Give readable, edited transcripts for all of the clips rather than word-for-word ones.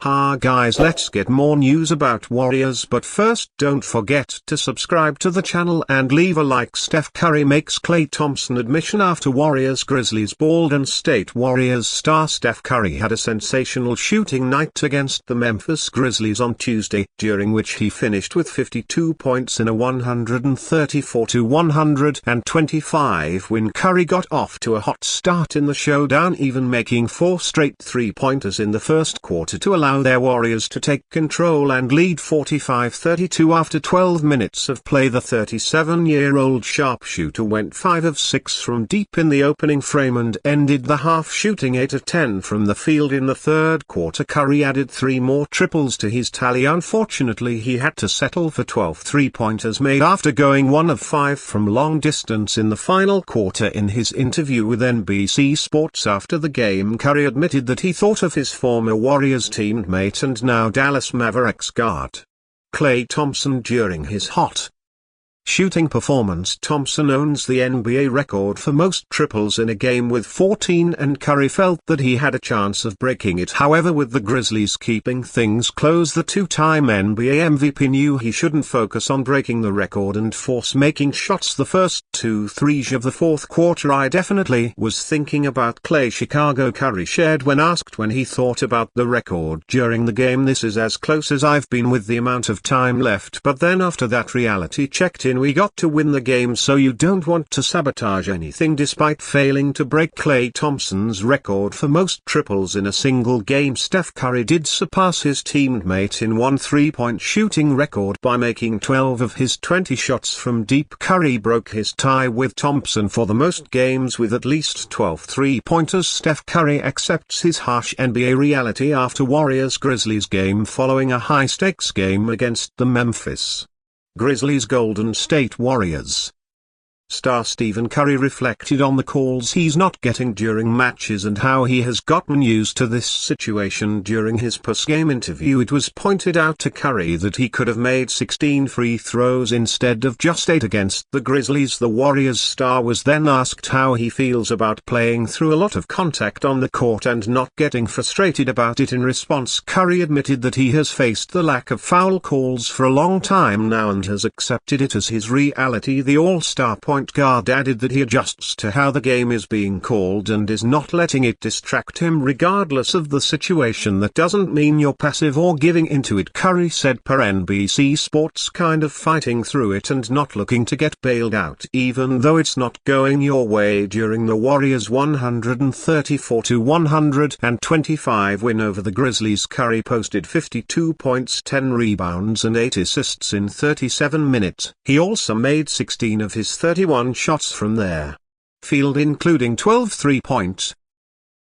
Ha guys, let's get more news about Warriors, but first don't forget to subscribe to the channel and leave a like. Steph Curry makes Klay Thompson admission after Warriors Grizzlies. Golden State Warriors star Steph Curry had a sensational shooting night against the Memphis Grizzlies on Tuesday, during which he finished with 52 points in a 134-125 win. Curry got off to a hot start in the showdown, even making 4 straight three-pointers in the first quarter to allow their Warriors to take control and lead 45-32 after 12 minutes of play. The 37-year-old sharpshooter went 5 of 6 from deep in the opening frame and ended the half shooting 8 of 10 from the field. In the third quarter, Curry added 3 more triples to his tally. Unfortunately, he had to settle for 12 three-pointers made after going 1 of 5 from long distance in the final quarter. In his interview with NBC Sports after the game, Curry admitted that he thought of his former Warriors teammate and now Dallas Mavericks guard Klay Thompson during his hot shooting performance. Thompson owns the NBA record for most triples in a game with 14, and Curry felt that he had a chance of breaking it. However, with the Grizzlies keeping things close, the two-time NBA MVP knew he shouldn't focus on breaking the record and force making shots the first 2 threes of the fourth quarter. "I definitely was thinking about Klay," Chicago Curry shared when asked when he thought about the record during the game. "This is as close as I've been with the amount of time left, but then after that reality checked in, we got to win the game, so you don't want to sabotage anything." Despite failing to break Klay Thompson's record for most triples in a single game, Steph Curry did surpass his teammate in one three-point shooting record by making 12 of his 20 shots from deep. Curry broke his tie with Thompson for the most games with at least 12 three-pointers. Steph Curry accepts his harsh NBA reality after Warriors-Grizzlies game following a high-stakes game against the Memphis Grizzlies. Golden State Warriors star Stephen Curry reflected on the calls he's not getting during matches and how he has gotten used to this situation. During his post-game interview, it was pointed out to Curry that he could have made 16 free throws instead of just 8 against the Grizzlies. The Warriors star was then asked how he feels about playing through a lot of contact on the court and not getting frustrated about it. In response, Curry admitted that he has faced the lack of foul calls for a long time now and has accepted it as his reality. The All-Star point guard added that he adjusts to how the game is being called and is not letting it distract him regardless of the situation. "That doesn't mean you're passive or giving into it," Curry said per NBC Sports, "kind of fighting through it and not looking to get bailed out even though it's not going your way." During the Warriors' 134-125 win over the Grizzlies, Curry posted 52 points, 10 rebounds and 8 assists in 37 minutes. He also made 16 of his 31 shots from their field, including 12 three-points.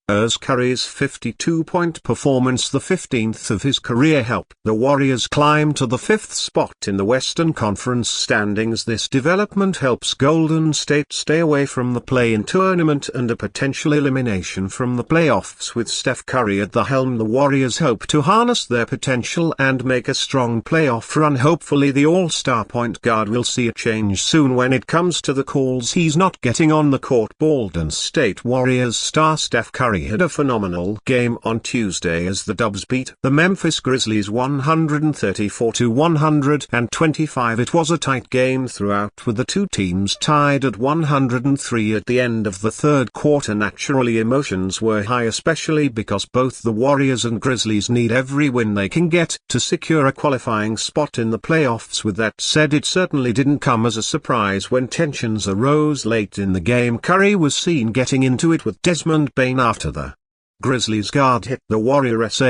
As Curry's 52-point performance, the 15th of his career, helped the Warriors climb to the 5th spot in the Western Conference standings. This development helps Golden State stay away from the play-in tournament and a potential elimination from the playoffs. With Steph Curry at the helm, the Warriors hope to harness their potential and make a strong playoff run. Hopefully the All-Star point guard will see a change soon when it comes to the calls he's not getting on the court. Golden State Warriors star Steph Curry had a phenomenal game on Tuesday as the Dubs beat the Memphis Grizzlies 134-125. It was a tight game throughout, with the two teams tied at 103 at the end of the third quarter. Naturally, emotions were high, especially because both the Warriors and Grizzlies need every win they can get to secure a qualifying spot in the playoffs. With that said, it certainly didn't come as a surprise when tensions arose late in the game. Curry was seen getting into it with Desmond Bane after the Grizzlies guard hit the Warriors'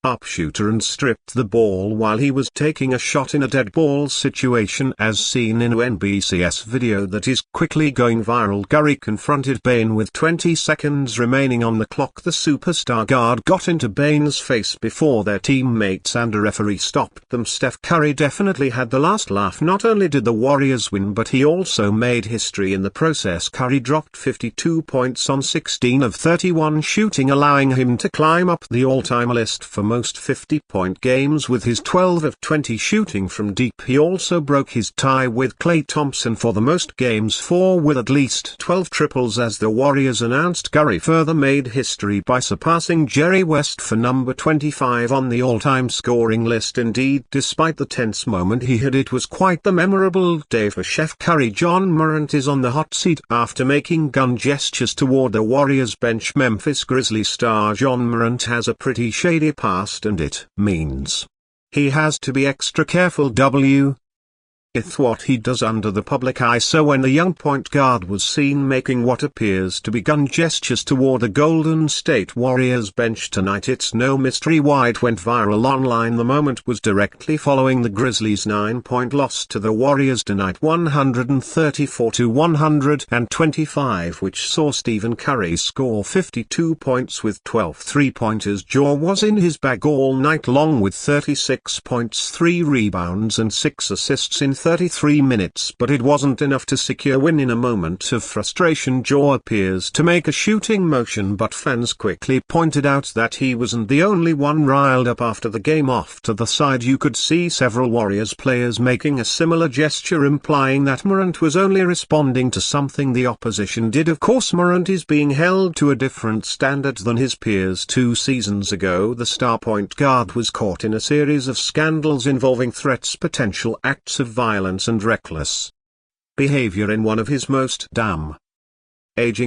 sharpshooter and stripped the ball while he was taking a shot in a dead ball situation, as seen in NBC's video that is quickly going viral. Curry confronted Bane with 20 seconds remaining on the clock. The superstar guard got into Bane's face before their teammates and a referee stopped them. Steph Curry definitely had the last laugh. Not only did the Warriors win, but he also made history in the process. Curry dropped 52 points on 16 of 31 shooting, allowing him to climb up the all-time list for most 50-point games with his 12 of 20 shooting from deep. He also broke his tie with Klay Thompson for the most games for with at least 12 triples as the Warriors announced. Curry further made history by surpassing Jerry West for number 25 on the all-time scoring list. Indeed, despite the tense moment he had, it was quite the memorable day for Chef Curry. John Morant is on the hot seat after making gun gestures toward the Warriors bench. Memphis Grizzlies star John Morant has a pretty shady past, and it means he has to be extra careful with what he does under the public eye. So when the young point guard was seen making what appears to be gun gestures toward the Golden State Warriors bench tonight, it's no mystery why it went viral online. The moment was directly following the Grizzlies' 9-point loss to the Warriors tonight, 134-125, which saw Stephen Curry score 52 points with 12 three-pointers. Jaw was in his bag all night long with 36 points, 3 rebounds and 6 assists in 33 minutes, but it wasn't enough to secure a win. In a moment of frustration, Jaw appears to make a shooting motion, but fans quickly pointed out that he wasn't the only one riled up. After the game, off to the side you could see several Warriors players making a similar gesture, implying that Morant was only responding to something the opposition did. Of course, Morant is being held to a different standard than his peers. 2 seasons ago, the star point guard was caught in a series of scandals involving threats, potential acts of violence and reckless behavior in one of his most damaging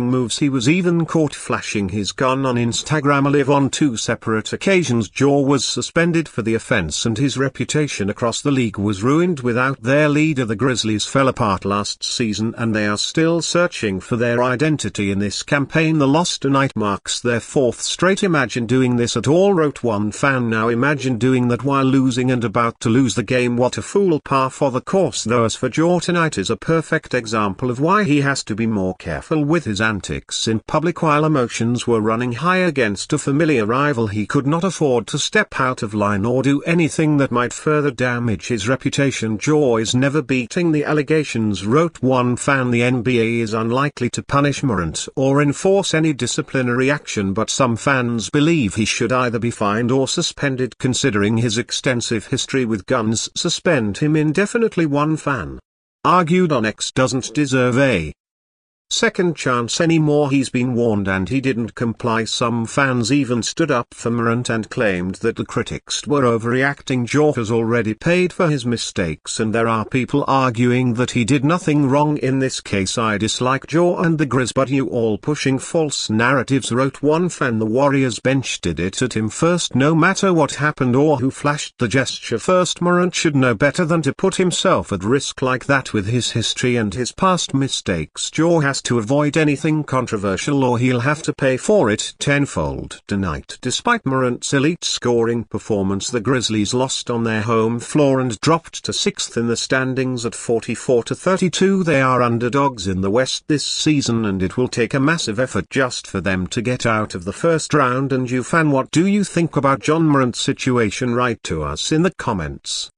moves. He was even caught flashing his gun on Instagram Live on 2 separate occasions. Jaw was suspended for the offense, and his reputation across the league was ruined. Without their leader, the Grizzlies fell apart last season, and they are still searching for their identity in this campaign. The loss tonight marks their 4th straight. Imagine doing this at all, wrote one fan. Now imagine doing that while losing and about to lose the game. What a fool. Par for the course though. As for Jaw, tonight is a perfect example of why he has to be more careful with his antics in public. While emotions were running high against a familiar rival, he could not afford to step out of line or do anything that might further damage his reputation. Jaw is never beating the allegations, wrote one fan. The NBA is unlikely to punish Morant or enforce any disciplinary action, but some fans believe he should either be fined or suspended. Considering his extensive history with guns, suspend him indefinitely, one fan argued on X. Doesn't deserve a second chance anymore. He's been warned and he didn't comply. Some fans even stood up for Morant and claimed that the critics were overreacting. Jaw has already paid for his mistakes, and there are people arguing that he did nothing wrong in this case. I dislike Jaw and the Grizz, but you all pushing false narratives, wrote one fan. The Warriors bench did it at him first, no matter what happened or who flashed the gesture first. Morant should know better than to put himself at risk like that with his history and his past mistakes. Jaw has to avoid anything controversial or he'll have to pay for it tenfold tonight. Despite Morant's elite scoring performance, the Grizzlies lost on their home floor and dropped to 6th in the standings at 44-32. They are underdogs in the West this season, and it will take a massive effort just for them to get out of the first round. And you fan, what do you think about John Morant's situation? Write to us in the comments.